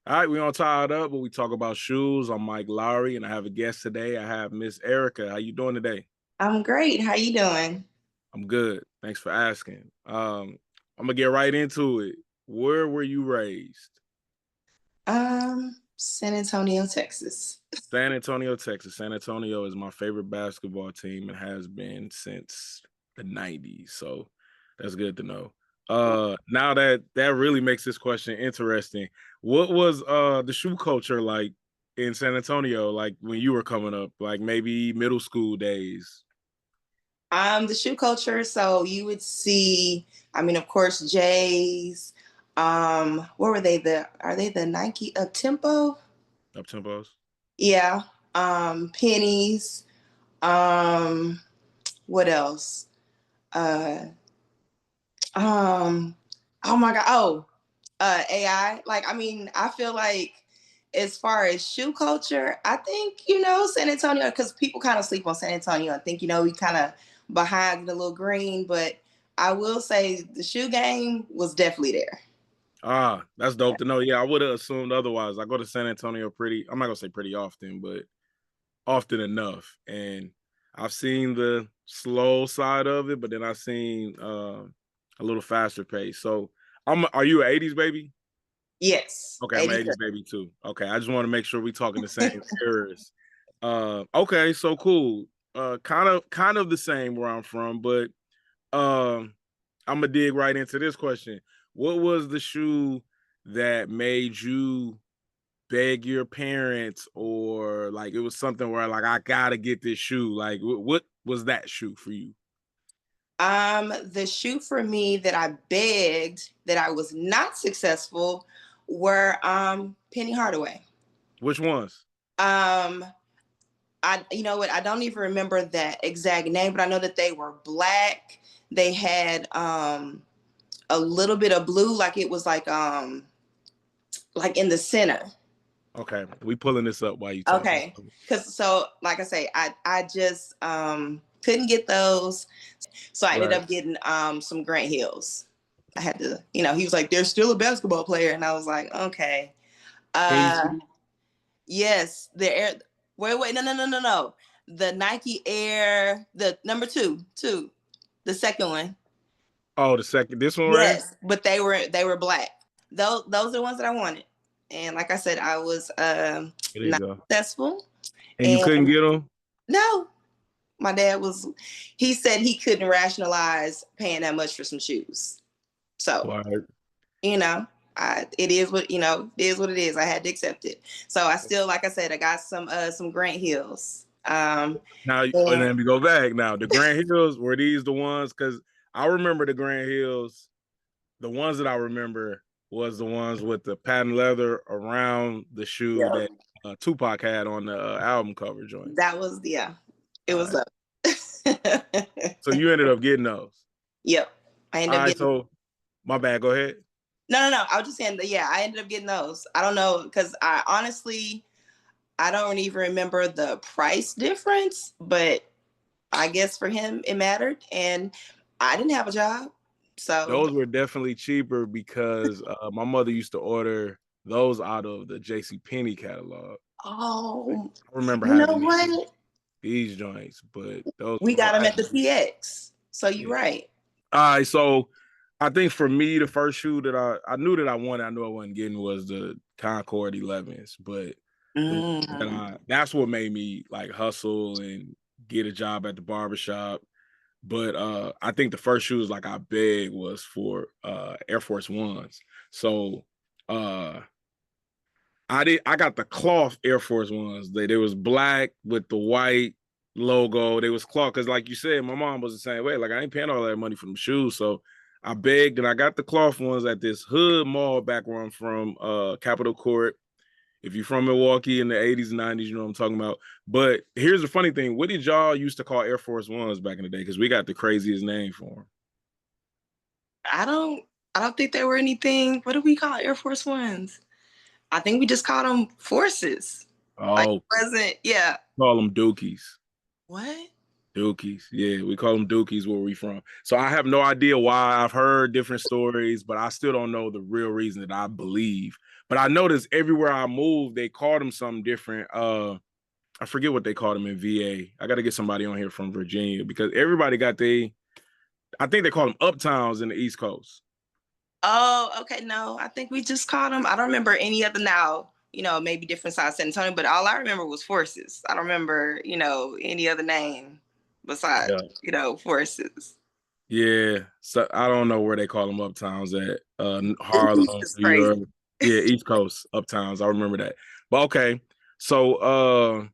All right, we on Tie It Up, but we talk about shoes. I'm Mic Lawry, and I have a guest today. I have Miss Erika. How you doing today? I'm great. How you doing? I'm good. Thanks for asking. I'm gonna get right into it. Where were you raised? San Antonio, Texas. San Antonio, Texas. San Antonio is my favorite basketball team and has been since the 90s. So that's good to know. Now that really makes this question interesting. What was the shoe culture like in San Antonio, like when you were coming up, like maybe middle school days? The shoe culture. So you would see, of course, J's. What were they? Are they the Nike Up Tempo? Up tempos? Yeah. Pennies. Um, what else? Uh, um, oh my God. Oh, AI. I feel like as far as shoe culture, I think, San Antonio, because people kind of sleep on San Antonio and think, we kind of behind the little green, but I will say the shoe game was definitely there. Ah, that's dope to know. Yeah, I would have assumed otherwise. I go to San Antonio I'm not gonna say pretty often, but often enough. And I've seen the slow side of it, but then I've seen a little faster pace. So are you an 80s baby? Yes. Okay, I'm an 80s 87. baby too. Okay, I just want to make sure we talking the same eras. Okay, so cool. Kind of the same where I'm from, but I'm gonna dig right into this question. What was the shoe that made you beg your parents, or like it was something where like I gotta get this shoe? Like what was that shoe for you? The shoe for me that I begged that I was not successful were Penny Hardaway. Which ones? Um you know what, I don't even remember that exact name, but I know that they were black. They had a little bit of blue, like it was like in the center. Okay, we pulling this up while you talking. Okay. Cause so like I say, I just couldn't get those. So I ended Right. up getting some Grant Hills. I had to, he was like, "There's still a basketball player," and I was like, okay. Uh Hazy. yes, the Air. Wait, no. The Nike Air, the number two, the second one. Oh, the second, this one right Yes, but they were black. Those are the ones that I wanted. And like I said, I was here. There you not go. successful. And you And couldn't get them? no, my dad he said he couldn't rationalize paying that much for some shoes. So, Right. you know, it is what, it is what it is. I had to accept it. So I still, like I said, I got some Grant Hills. Now, and And then we go back now. The Grand Hills, were these the ones? Because I remember the Grand Hills. The ones that I remember was the ones with the patent leather around the shoe yeah, that Tupac had on the album cover joints. that was, yeah, it All was right. up. So you ended up getting those. Yep. I All ended up right. getting So my bad. Go ahead. no. I was just saying that, yeah, I ended up getting those. I don't know, because I honestly, I don't even remember the price difference, but I guess for him it mattered, and I didn't have a job, so Those were definitely cheaper because my mother used to order those out of the J.C. Penney catalog. Like, oh, I remember you know having what? these joints, but those We were got hard. them at the PX. So you're Yeah. right. All right, so I think for me, the first shoe that I knew that I wanted, I knew I wasn't getting was the Concord 11s, but that's what made me like hustle and get a job at the barbershop. But I think the first shoes like I begged was for Air Force Ones. So uh I got the cloth Air Force Ones. They was black with the white logo. They was cloth because, like you said, my mom was the same way. Like I ain't paying all that money for them shoes, so I begged and I got the cloth ones at this hood mall back where I'm from, Capitol Court. If you're from Milwaukee in the 80s and 90s, you know what I'm talking about. But here's the funny thing: what did y'all used to call Air Force Ones back in the day? Because we got the craziest name for them. I don't. I don't think there were anything. What do we call Air Force Ones? I think we just called them forces. Like Oh, wasn't. Yeah. call them Dookies. What? Dookies. Yeah, we call them Dookies where we from. So I have no idea why. I've heard different stories, but I still don't know the real reason that I believe. But I noticed everywhere I moved, they called them something different. I forget what they called them in VA. I got to get somebody on here from Virginia because everybody got I think they call them uptowns in the East Coast. Oh, okay. No, I think we just called them. I don't remember any other now. Maybe different size San Antonio, but all I remember was Forces. I don't remember, any other name besides, Yeah. Forces. Yeah. So I don't know where they call them uptowns at. Harlem, East is New crazy. York. Yeah, East Coast uptowns. I remember that. But okay. So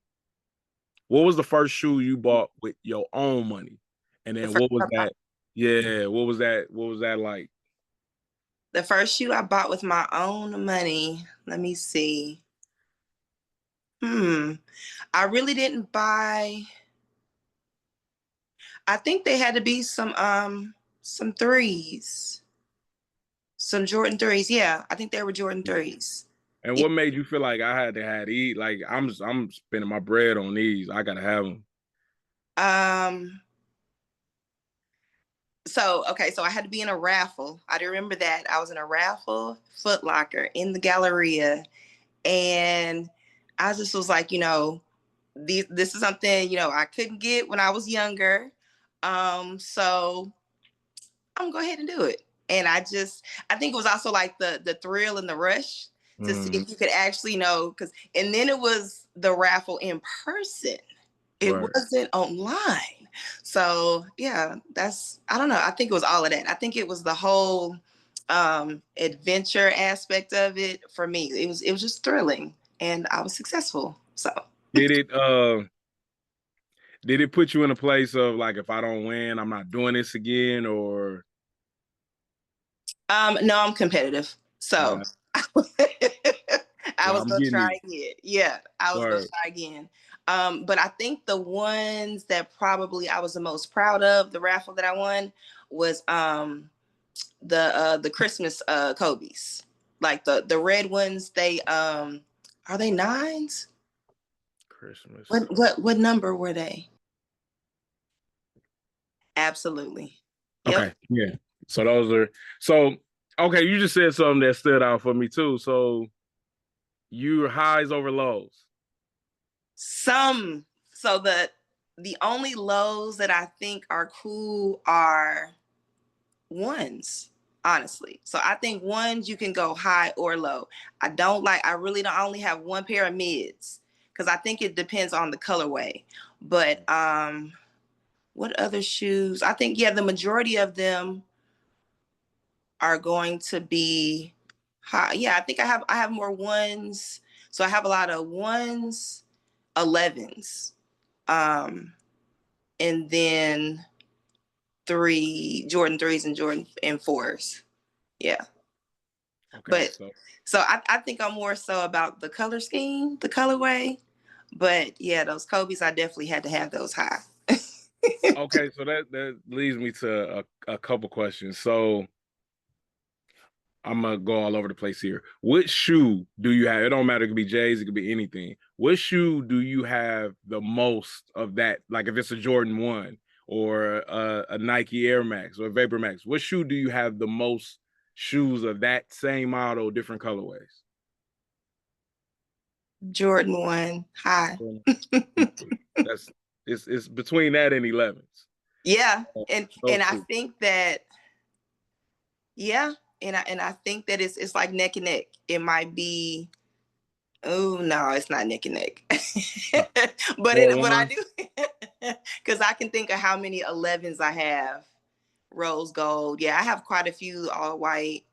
what was the first shoe you bought with your own money? And The then first, what was that? Yeah, what was that? What was that like? the first shoe I bought with my own money. Let me see. I really didn't buy. I think they had to be some threes. Some Jordan threes. Yeah, I think they were Jordan threes. And what made you feel like I had to have these? Like I'm spending my bread on these. I gotta have them. Um so I had to be in a raffle. I do remember that. I was in a raffle, Foot Locker in the Galleria, and I just was like, this is something, I couldn't get when I was younger. So I'm gonna go ahead and do it. And I think it was also like the thrill and the rush to see if you could actually know, because and then it was the raffle in person. It Right. wasn't online. So yeah, I don't know. I think it was all of that. I think it was the whole adventure aspect of it for me. It was just thrilling and I was successful. So Did it put you in a place of like if I don't win, I'm not doing this again or no, I'm competitive. So yeah, I yeah, was I'm gonna getting try it. again. Yeah, I was gonna Right. try again. But I think the ones that probably I was the most proud of, the raffle that I won, was the Christmas Kobe's. Like the red ones, they are they nines? Christmas. What number were they? Absolutely. Yep. Okay. Yeah. So those are so okay, you just said something that stood out for me too. So your highs over lows. Some so the only lows that I think are cool are ones, honestly. So I think ones you can go high or low. I really don't only have one pair of mids because I think it depends on the colorway. But what other shoes? I think yeah, the majority of them are going to be high. Yeah, I think I have more ones. So I have a lot of ones, 11s, and then Jordan threes and Jordan and fours. Yeah. Okay, But so so I think I'm more so about the color scheme, the colorway. But yeah, those Kobe's, I definitely had to have those high. okay, so that leads me to a couple questions. So I'm gonna go all over the place here. What shoe do you have? It don't matter. It could be J's. It could be anything. What shoe do you have the most of that? Like if it's a Jordan 1 or a Nike Air Max or a Vapor Max, what shoe do you have the most shoes of that same model, different colorways? Jordan 1 high. That's it's between that and 11s. Yeah. And Those I two. think that yeah, and I think that it's like neck and neck. It might be oh no, it's not neck and neck. But Four what I one. do because I can think of how many 11s I have. Rose gold. Yeah, I have quite a few all white.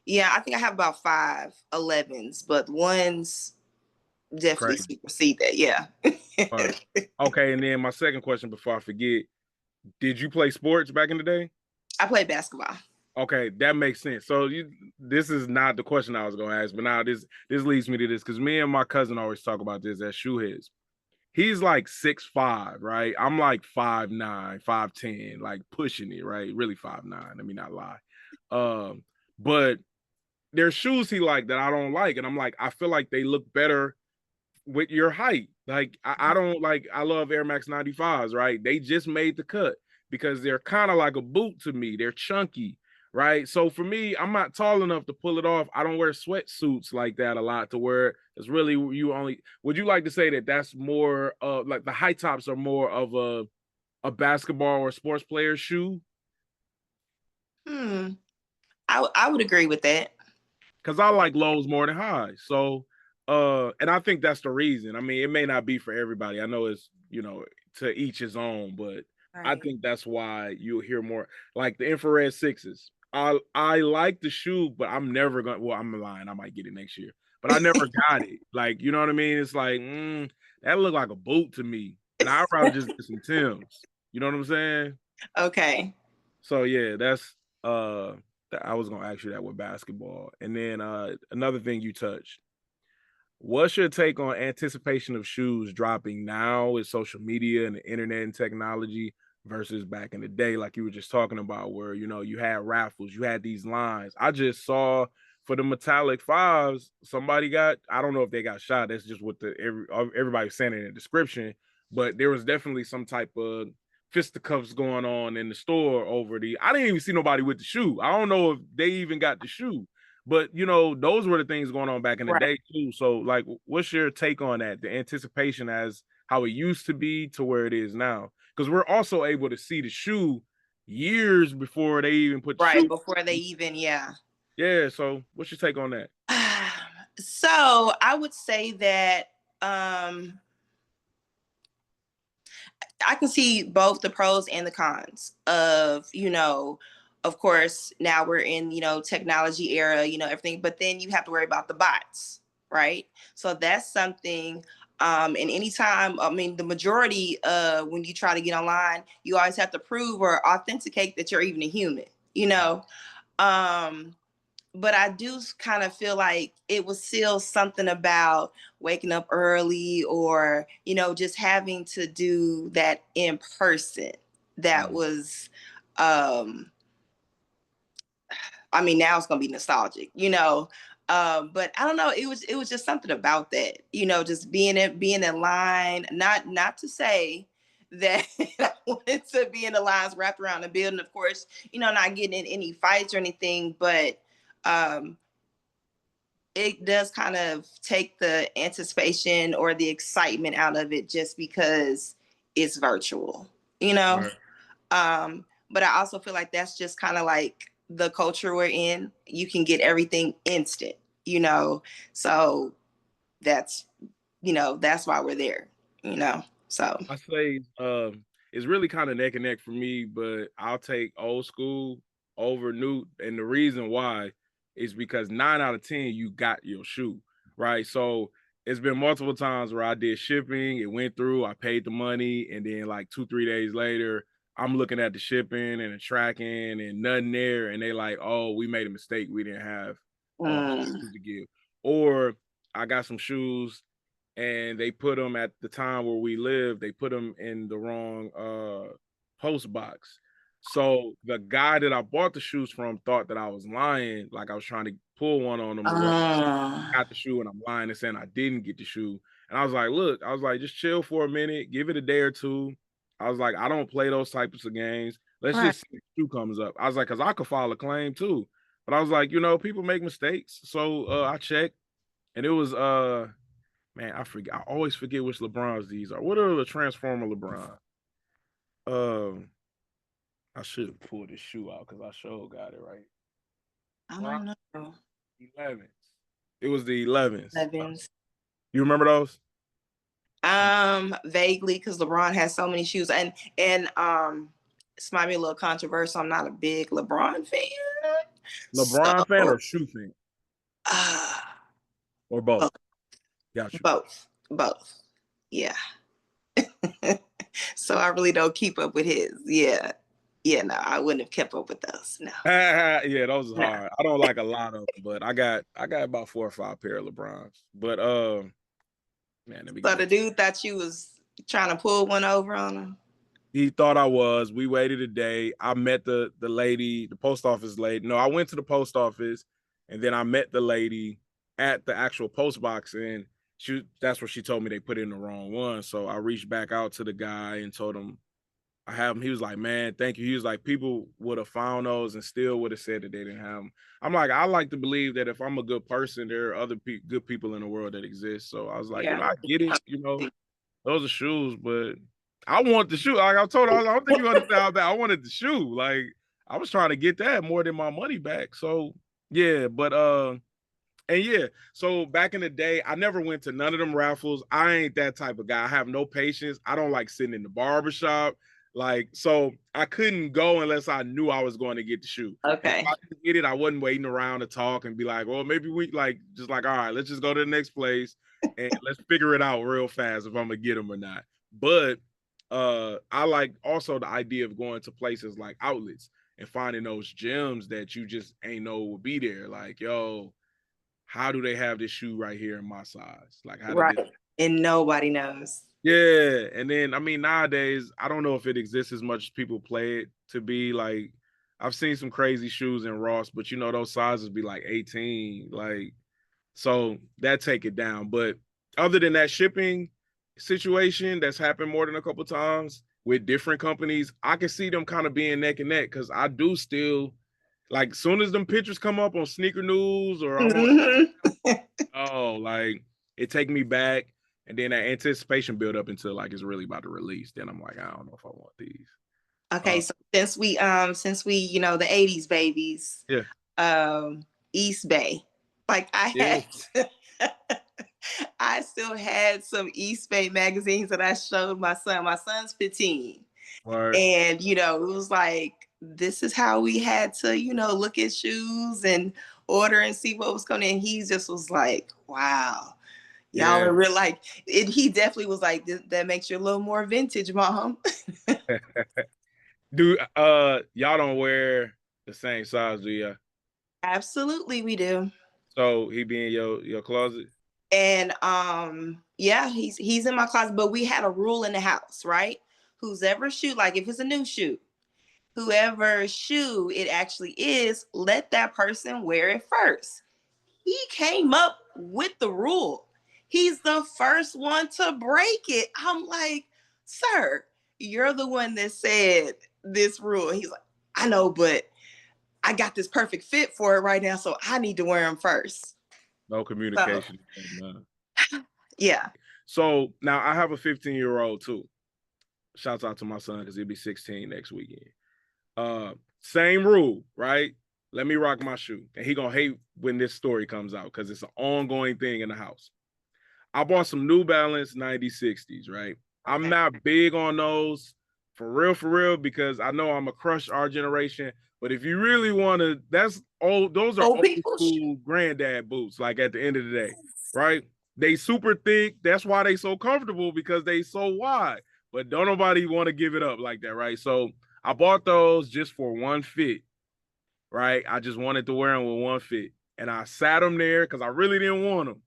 Yeah, I think I have about 5 11s, but ones definitely Crazy. supersede that. Yeah. Right. Okay, and then my second question before I forget, did you play sports back in the day? I play basketball. Okay, that makes sense. So this is not the question I was going to ask, but now this leads me to this because me and my cousin always talk about this as shoeheads. He's like 6'5", right? I'm like 5'9", 5'10", like pushing it, right? Really 5'9". Let me not lie. But there's shoes he like that I don't like, and I'm like, I feel like they look better with your height. Like I don't like I love Air Max 95s, right? They just made the cut because they're kind of like a boot to me. They're chunky, right? So for me, I'm not tall enough to pull it off. I don't wear sweatsuits like that a lot to where it's really you only. Would you like to say that that's more like the high tops are more of a basketball or sports player shoe? I would agree with that. Because I like lows more than highs. So and I think that's the reason. I mean, it may not be for everybody. I know it's, to each his own, but I Right. think that's why you'll hear more like the infrared sixes. I like the shoe, but I'm never gonna I'm lying, I might get it next year. But I never got it. Like, you know what I mean? It's like, that look like a boot to me. And I'd rather just get some Timbs. You know what I'm saying? Okay. So yeah, that's I was gonna ask you that with basketball. And then another thing you touched. What's your take on anticipation of shoes dropping now with social media and the internet and technology versus back in the day, like you were just talking about, where you had raffles, you had these lines. I just saw for the metallic fives, somebody got, I don't know if they got shot. That's just what everybody's saying in the description, but there was definitely some type of fisticuffs going on in the store over the. I didn't even see nobody with the shoe. I don't know if they even got the shoe. But those were the things going on back in the Right. day too. So, like, what's your take on that? The anticipation as how it used to be to where it is now, because we're also able to see the shoe years before they even put the Right. shoe. Before they even, yeah. Yeah. So, what's your take on that? So I would say that um I can see both the pros and the cons of, of course, now we're in, technology era, everything, but then you have to worry about the bots, right? So that's something. And anytime, I mean, the majority when you try to get online, you always have to prove or authenticate that you're even a human, you know. Um, but I do kind of feel like it was still something about waking up early or, just having to do that in person that was, um, I mean, now it's going to be nostalgic, but I don't know. It was just something about that, just being in line, not to say that I wanted to be in the lines wrapped around the building, of course, not getting in any fights or anything, but, um, it does kind of take the anticipation or the excitement out of it just because it's virtual, you know? Right. But I also feel like that's just kind of like the culture we're in. You can get everything instant, you know? So that's, that's why we're there, So I say it's really kind of neck and neck for me, but I'll take old school over new. And the reason why is because 9 out of 10 you got your shoe, right? So it's been multiple times where I did shipping, it went through, I paid the money, and then like 2, 3 days later, I'm looking at the shipping and the tracking and nothing there, and they like, oh, we made a mistake, we didn't have shoes to give. Or I got some shoes and they put them at the time where we live, they put them in the wrong post box. So the guy that I bought the shoes from thought that I was lying, like I was trying to pull one on him or whatever. I got the shoe and I'm lying and saying I didn't get the shoe. And I was like, look, I was like, just chill for a minute, give it a day or two. I was like, I don't play those types of games. Let's right. just see if the shoe comes up. I was like, because I could file a claim too. But I was like, people make mistakes. So I checked and it was man, I forget. I always forget which LeBrons these are. What are the Transformer LeBron? Um, I should have pulled this shoe out because I sure got it right. I don't know. 11s. It was the 11s. Evans. You remember those? Vaguely, because LeBron has so many shoes, and this might be a little controversial. I'm not a big LeBron fan, so LeBron fan or shoe fan uh, or both? both, Got you. both. Yeah. So I really don't keep up with his. Yeah, yeah. No, I wouldn't have kept up with those. No, Yeah, those are no. hard. I don't like a lot of them, but I got about 4 or 5 pair of LeBrons. But man, let me So get the it. dude thought you was trying to pull one over on him. He thought I was. We waited a day. I met the lady, the post office lady. No, I went to the post office and then I met the lady at the actual post box. And that's what she told me they put in the wrong one. So I reached back out to the guy and told him I have them. He was like, man, thank you. He was like, people would have found those and still would have said that they didn't have them. I'm like, I like to believe that if I'm a good person, there are other good people in the world that exist. So I was like, Yeah. I get it. Those are shoes, but I want the shoe. Like I told her, I don't think you understand how bad I wanted the shoe. Like I was trying to get that more than my money back. So yeah, but and yeah, so back in the day, I never went to none of them raffles. I ain't that type of guy. I have no patience. I don't like sitting in the barbershop. Like, so I couldn't go unless I knew I was going to get the shoe. And Okay. if I didn't get it, I wasn't waiting around to talk and be like, well, maybe we like, just like, all right, let's just go to the next place and let's figure it out real fast if I'm gonna get them or not. But I like also the idea of going to places like outlets and finding those gems that you just ain't know will be there. Like, yo, how do they have this shoe right here in my size? Like, how did Right. this? And nobody knows. Yeah. And then, I mean, nowadays, I don't know if it exists as much as people play it to be. Like, I've seen some crazy shoes in Ross, but those sizes be like 18. Like, so that take it down. But other than that shipping situation that's happened more than a couple times with different companies, I can see them kind of being neck and neck because I do still like soon as them pictures come up on Sneaker News or I'm on like it take me back, and then that anticipation build up until like it's really about to release. Then I'm like, I don't know if I want these. Okay, so since we the 80s babies, Yeah. East Bay. Like I had I still had some East Bay magazines that I showed my son. My son's 15. Right. And it was like this is how we had to, look at shoes and order and see what was coming in. He just was like, wow. Y'all are real like it. He definitely was like, that makes you a little more vintage, mom. Do y'all don't wear the same size, do you? Absolutely, we do. So he be in your closet? And yeah, he's in my closet, but we had a rule in the house, right? Who's ever shoe, like if it's a new shoe, whoever shoe it actually is, let that person wear it first. He came up with the rule. He's the first one to break it. I'm like, sir, you're the one that said this rule. He's like, I know, but I got this perfect fit for it right now, so I need to wear them first. No communication. So, yeah. So now I have a 15-year-old too. Shouts out to my son because he'll be 16 next weekend. Same rule, right? Let me rock my shoe. And he gonna hate when this story comes out because it's an ongoing thing in the house. I bought some New Balance 9060s, right? I'm not big on those for real, because I know I'm a crush our generation. But if you really want to, those are old school granddad boots, like at the end of the day, right? They super thick. That's why they so comfortable because they so wide. But don't nobody want to give it up like that, right? So I bought those just for one fit, right? I just wanted to wear them with one fit. And I sat them there because I really didn't want them.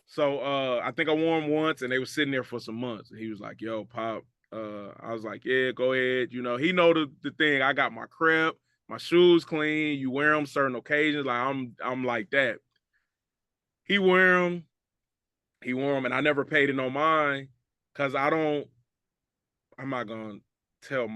So I think I wore them once and they were sitting there for some months. And he was like, yo, Pop. I was like, yeah, go ahead. He know the thing. I got my crep, my shoes clean. You wear them certain occasions. Like I'm like that. He wear them. He wore them, and I never paid it no mind because I'm not gonna tell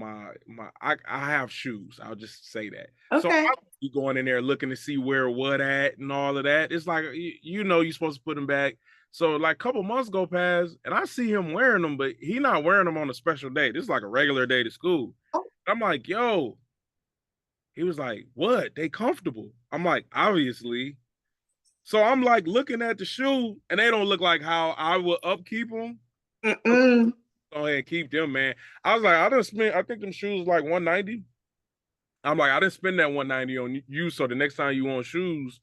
I have shoes. I'll just say that. Okay. So I be going in there looking to see where what at and all of that. It's like you're supposed to put them back. So like a couple months go past and I see him wearing them, but he not wearing them on a special day. This is like a regular day to school. I'm like, yo. He was like, what? They comfortable. I'm like, obviously. So I'm like looking at the shoe and they don't look like how I would upkeep them. Go ahead and keep them, man. I was like, I think them shoes like 190. I'm like, I didn't spend that 190 on you. So the next time you want shoes,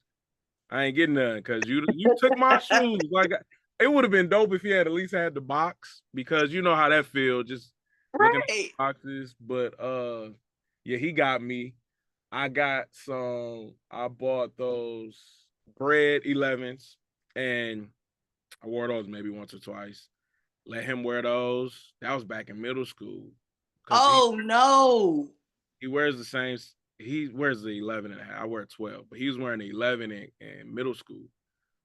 I ain't getting none because you took my shoes. Like it would have been dope if he had at least had the box because you know how that feels, just looking at the boxes. But yeah, he got me. I bought those bread 11s and I wore those maybe once or twice. Let him wear those. That was back in middle school. Oh, no. He wears the same. He wears the 11 and a half. I wear 12, but he was wearing the 11 in middle school.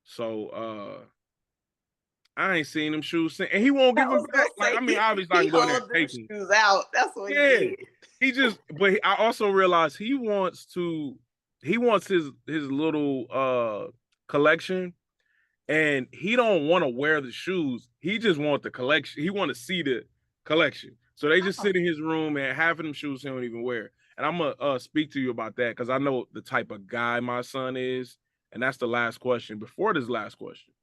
So I ain't seen them shoes since, and he won't I give them was back. gonna Like, I say mean, obviously I he can go in there and hold them take them. shoes out. That's what he Yeah, did. he just. But I also realized he wants his little collection, and he don't want to wear the shoes. He just want the collection. He want to see the collection. So they just sit in his room, and half of them shoes he don't even wear. And I'm gonna speak to you about that because I know the type of guy my son is, and that's the last question. Before this last question,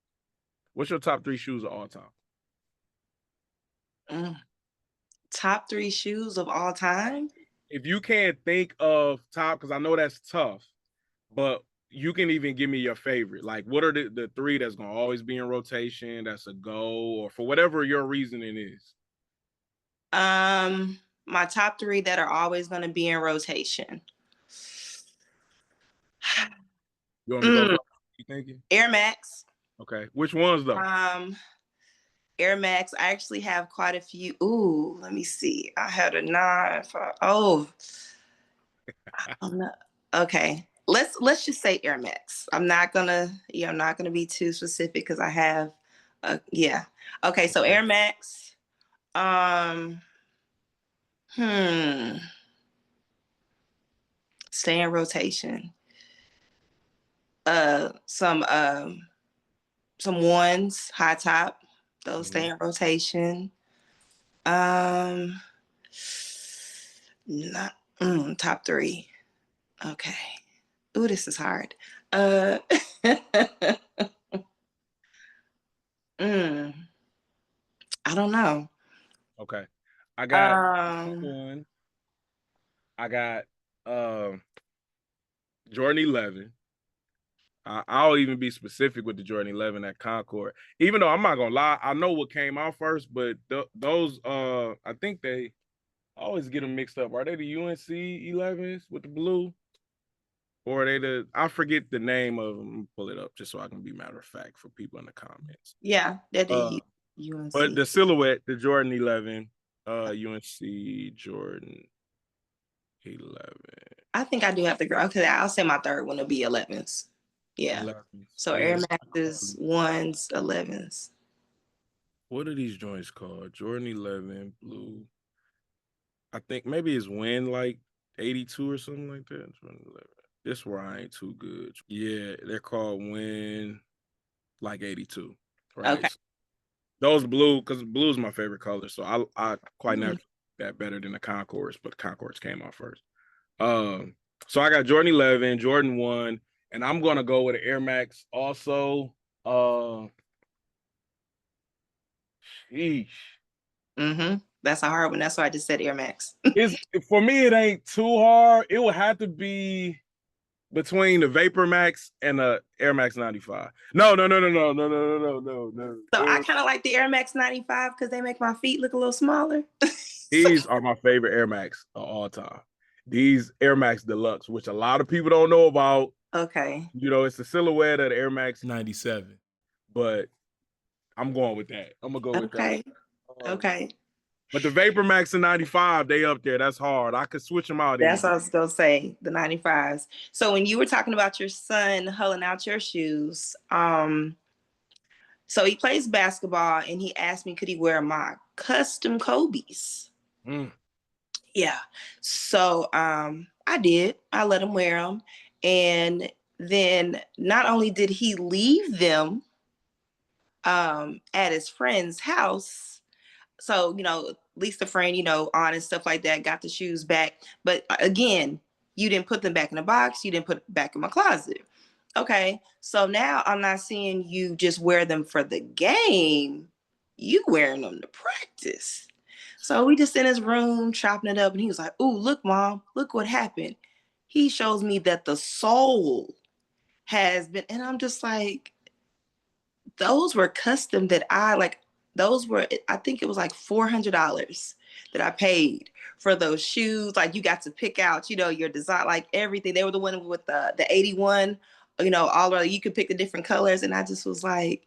what's your top 3 shoes of all time? Top 3 shoes of all time? If you can't think of top, because I know that's tough, but you can even give me your favorite. Like, what are the 3 that's gonna always be in rotation? That's a go, or for whatever your reasoning is. My top 3 that are always going to be in rotation. You want me to go first? You thinking? Air Max. Okay. Which ones though? Air Max. I actually have quite a few. Ooh, let me see. I had a 9. Oh, I'm not. Okay. Let's just say Air Max. I'm not gonna be too specific because I have. Yeah. Okay. So Air Max. Stay in rotation. Some ones, high top. Those stay in rotation. Not top 3. Okay. Ooh, this is hard. I don't know. Okay. I got one. I got Jordan 11. I'll even be specific with the Jordan 11 at Concord. Even though I'm not gonna lie, I know what came out first, but those I think they always get them mixed up. Are they the UNC 11s with the blue? Or are they I forget the name of them. Pull it up just so I can be matter of fact for people in the comments. Yeah, they're the UNC. But the silhouette, the Jordan 11, UNC Jordan 11. I think I do have to go. Okay, I'll say my third one will be 11s. Yeah. 11s. So Air Maxes, 1s, 11s. What are these joints called? Jordan 11, blue. I think maybe it's Win like 82 or something like that. Jordan 11. This where I ain't too good. Yeah, they're called Win like 82. Right. Okay. So those blue, because blue is my favorite color. So I quite naturally that better than the Concords, but the Concords came out first. So I got Jordan 11, Jordan 1, and I'm gonna go with an Air Max also. Sheesh. That's a hard one. That's why I just said Air Max. For me, it ain't too hard. It would have to be between the Vapor Max and the Air Max 95. No. So I kind of like the Air Max 95 because they make my feet look a little smaller. These are my favorite Air Max of all time. These Air Max Deluxe, which a lot of people don't know about. Okay. You know, it's the silhouette of the Air Max 97. But I'm going with that. I'm going to go with that. Okay. But the Vapor Max and 95, they up there. That's hard. I could switch them out. That's what I was going to say, the 95s. So when you were talking about your son hulling out your shoes, so he plays basketball and he asked me, could he wear my custom Kobe's? Yeah. So I did. I let him wear them. And then not only did he leave them at his friend's house, so, at least the friend, on and stuff like that, got the shoes back. But again, you didn't put them back in the box. You didn't put it back in my closet. Okay. So now I'm not seeing you just wear them for the game. You wearing them to practice. So we just in his room chopping it up. And he was like, "Ooh, look, Mom, look what happened." He shows me that the sole has been, and I'm just like, those were custom that those were, I think it was like $400 that I paid for those shoes. Like you got to pick out, your design, like everything. They were the one with the 81, all of you could pick the different colors. And I just was like,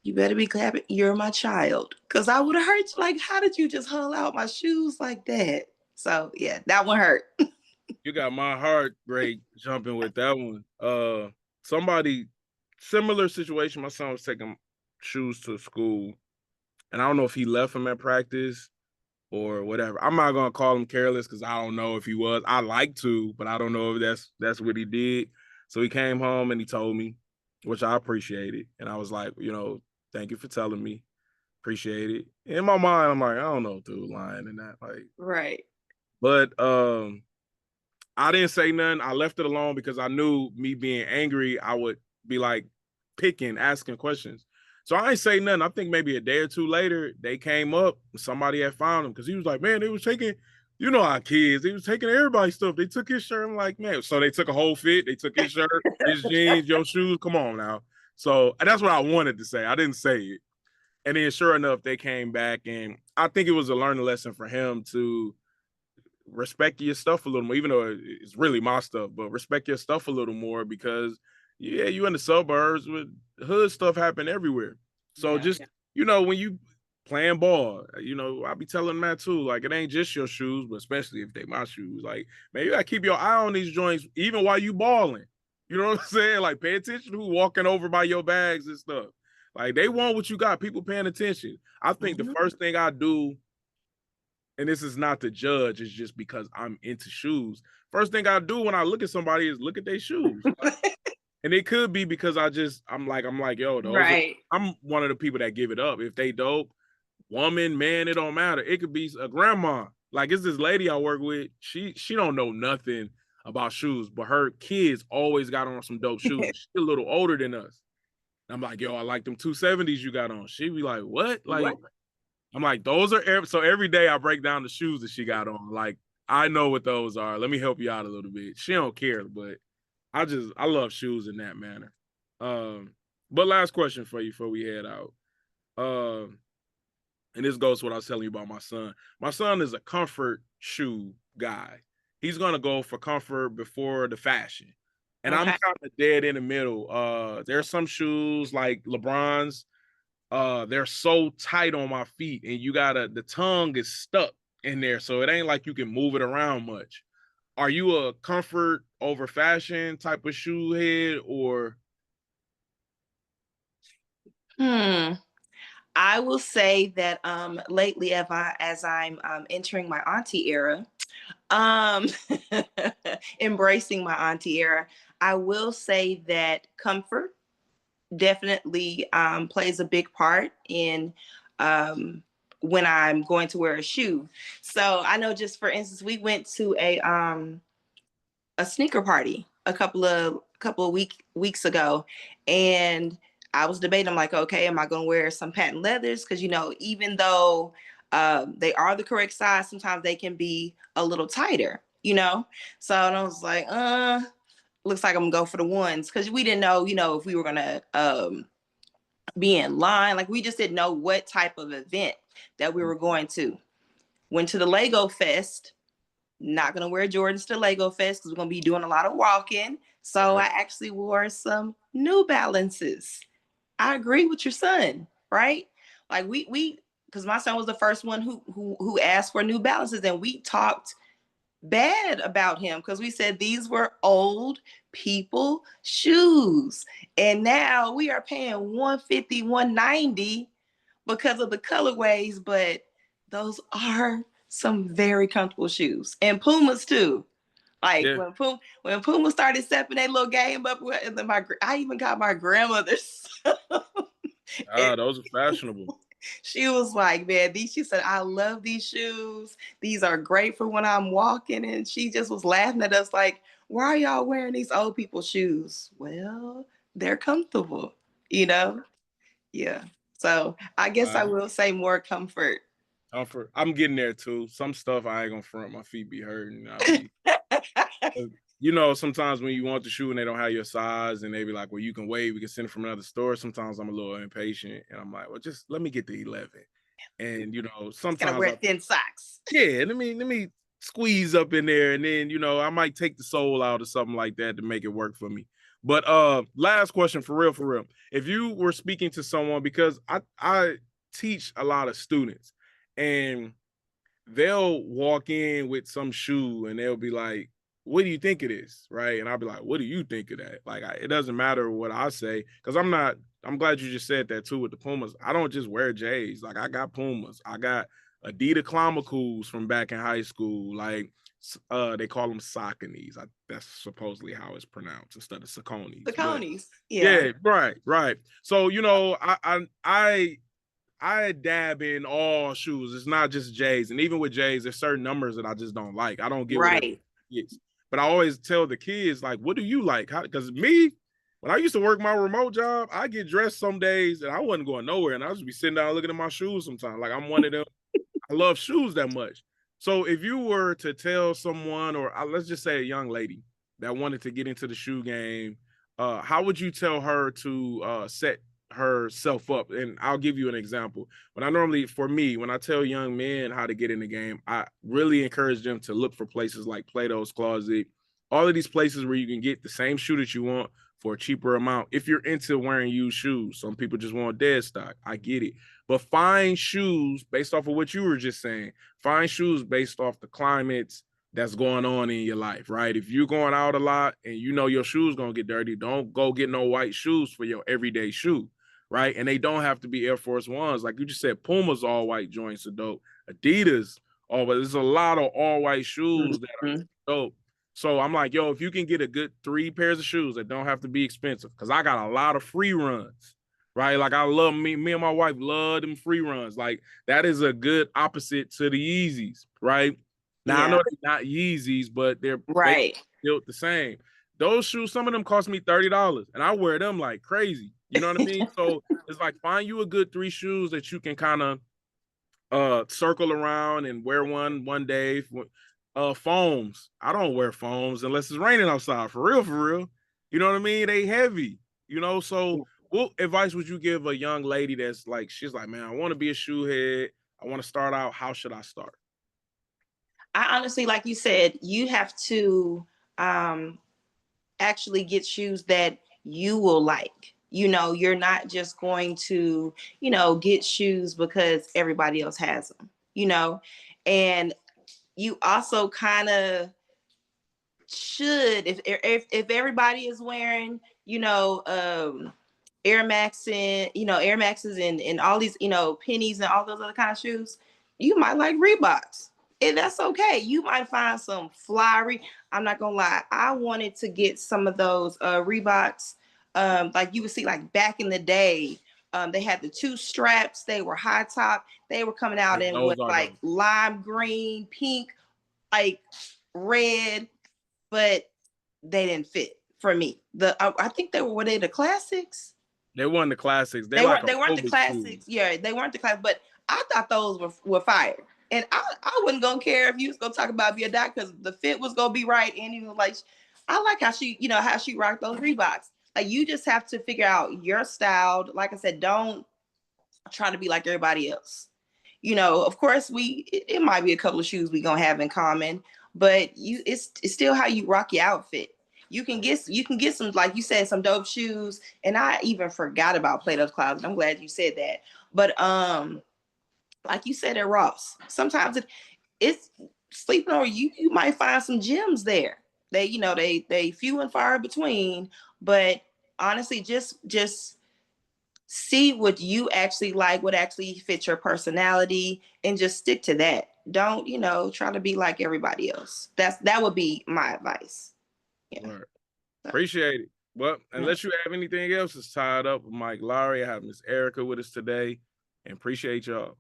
you better be glad you're my child. Cause I would have hurt you. Like, how did you just hull out my shoes like that? So yeah, that one hurt. You got my heart rate jumping with that one. Somebody similar situation. My son was taking shoes to school, and I don't know if he left them at practice or whatever. I'm not gonna call him careless because I don't know if he was. I like to, but I don't know if that's what he did. So he came home and he told me, which I appreciated, and I was like, thank you for telling me, appreciate it. In my mind, I'm like, I don't know, dude, lying and that, like, Right. but I didn't say nothing. I left it alone because I knew me being angry, I would be like picking, asking questions. So I ain't say nothing. I think maybe a day or two later, they came up. Somebody had found him because he was like, man, they was taking, our kids. They was taking everybody's stuff. They took his shirt. I'm like, man. So they took a whole fit. They took his shirt, his jeans, your shoes. Come on now. So that's what I wanted to say. I didn't say it. And then sure enough, they came back. And I think it was a learning lesson for him to respect your stuff a little more, even though it's really my stuff, but respect your stuff a little more because you in the suburbs with hood stuff happen everywhere. So just, when you playing ball, I be telling Matt too, like it ain't just your shoes, but especially if they my shoes, like, man, you gotta keep your eye on these joints even while you balling. You know what I'm saying? Like pay attention to who walking over by your bags and stuff. Like they want what you got, people paying attention. I think the first thing I do, and this is not to judge, it's just because I'm into shoes. First thing I do when I look at somebody is look at their shoes. And it could be because I'm like, yo, I'm one of the people that give it up. If they dope, woman, man, it don't matter. It could be a grandma. Like it's this lady I work with. She don't know nothing about shoes, but her kids always got on some dope shoes. She's a little older than us. I'm like, yo, I like them 270s you got on. She be like, what? Like, I'm like, those are so every day I break down the shoes that she got on. Like, I know what those are. Let me help you out a little bit. She don't care, but I love shoes in that manner. But last question for you before we head out. And this goes to what I was telling you about my son. My son is a comfort shoe guy. He's gonna go for comfort before the fashion. And I'm kind of dead in the middle. There's some shoes like LeBron's. They're so tight on my feet, and the tongue is stuck in there, so it ain't like you can move it around much. Are you a comfort over fashion type of shoe head, or? I will say that lately, as I'm entering my auntie era, embracing my auntie era, I will say that comfort definitely plays a big part in when I'm going to wear a shoe. So I know, just for instance, we went to a sneaker party a couple of weeks ago, and I was debating. I'm like, okay, am I going to wear some patent leathers? Because even though they are the correct size, sometimes they can be a little tighter. So I was like, looks like I'm gonna go for the ones, because we didn't know, if we were gonna be in line. Like we just didn't know what type of event that we were going to. Went to the Lego Fest. Not gonna wear Jordans to Lego Fest because we're gonna be doing a lot of walking. So I actually wore some New Balances. I agree with your son, right? Like we because my son was the first one who asked for New Balances, and we talked bad about him because we said these were old people shoes, and now we are paying $150, $190 because of the colorways, but those are some very comfortable shoes, and Pumas too. Like when Puma started stepping that little game up, I even got my grandmother's. Those are fashionable. She was like, man, she said, I love these shoes. These are great for when I'm walking. And she just was laughing at us like, why are y'all wearing these old people shoes? Well, they're comfortable, Yeah. So I guess I will say more comfort. I'm getting there too. Some stuff I ain't gonna front. My feet be hurting. Sometimes when you want the shoe and they don't have your size and they be like, well, you can wait, we can send it from another store. Sometimes I'm a little impatient and I'm like, well, just let me get the 11. And sometimes I wear thin socks. Yeah, let me squeeze up in there, and then I might take the sole out or something like that to make it work for me. But last question, for real. If you were speaking to someone, because I teach a lot of students, and they'll walk in with some shoe and they'll be like, what do you think it is? Right. And I'll be like, what do you think of that? Like, it doesn't matter what I say, because I'm not I'm glad you just said that too with the Pumas. I don't just wear J's. Like I got Pumas. I got Adidas Climacools from back in high school. Like they call them Sauconys. That's supposedly how it's pronounced instead of Sauconys. The But conies. Yeah. yeah, right. So I dab in all shoes. It's not just J's. And even with J's, there's certain numbers that I just don't like. I don't get what it is. But I always tell the kids, like, what do you like? Because me, when I used to work my remote job, I get dressed some days and I wasn't going nowhere. And I just be sitting down looking at my shoes sometimes. Like I'm one of them. I love shoes that much. So if you were to tell someone, or let's just say a young lady that wanted to get into the shoe game, how would you tell her to set herself up? And I'll give you an example. When I tell young men how to get in the game, I really encourage them to look for places like Plato's Closet, all of these places where you can get the same shoe that you want for a cheaper amount. If you're into wearing used shoes, some people just want dead stock. I get it. But find shoes based off of what you were just saying. Find shoes based off the climates that's going on in your life, right? If you're going out a lot and you know your shoes gonna get dirty, don't go get no white shoes for your everyday shoe, right? And they don't have to be Air Force Ones. Like you just said, Puma's all white joints are dope. Adidas, but there's a lot of all white shoes that are dope. So I'm like, yo, if you can get a good 3 pairs of shoes that don't have to be expensive, because I got a lot of free runs, right? Like I love me and my wife love them free runs. Like that is a good opposite to the Yeezys, right? Now I know they're not Yeezys, but they're built the same. Those shoes, some of them cost me $30, and I wear them like crazy. You know what I mean? So it's like find you a good 3 shoes that you can kind of circle around and wear one day. Foams. I don't wear foams unless it's raining outside. For real. You know what I mean? They heavy. You know, so what advice would you give a young lady that's like, she's like, man, I want to be a shoe head. I want to start out. How should I start? I honestly, like you said, you have to actually get shoes that you will like. You know, you're not just going to, get shoes because everybody else has them, and you also kind of should, if everybody is wearing, Air Max and, Air Maxes and all these, pennies and all those other kind of shoes, you might like Reeboks. And that's okay. You might find some flyery. I'm not gonna lie. I wanted to get some of those Reeboks. Like you would see like back in the day. They had the 2 straps, they were high top, they were coming out in with like lime green, pink, like red, but they didn't fit for me. I think were they the classics? They weren't the classics. They weren't the classics. Yeah, they weren't the classics, but I thought those were fire. And I wasn't gonna care if you was gonna talk about being a dad because the fit was gonna be right. And you was like, I like how she rocked those Reeboks. Like you just have to figure out your style. Like I said, don't try to be like everybody else. Of course it might be a couple of shoes we gonna have in common, but it's still how you rock your outfit. You can get some, like you said, some dope shoes. And I even forgot about Plato's Closet. I'm glad you said that. But like you said at Ross, sometimes it's sleeping over. You might find some gems there. They few and far between. But honestly, just see what you actually like, what actually fits your personality, and just stick to that. Don't try to be like everybody else. That would be my advice. Yeah. Right. Appreciate it. Well, unless you have anything else, it's tied up with Mic Lawry. I have Miss Erika with us today, and appreciate y'all.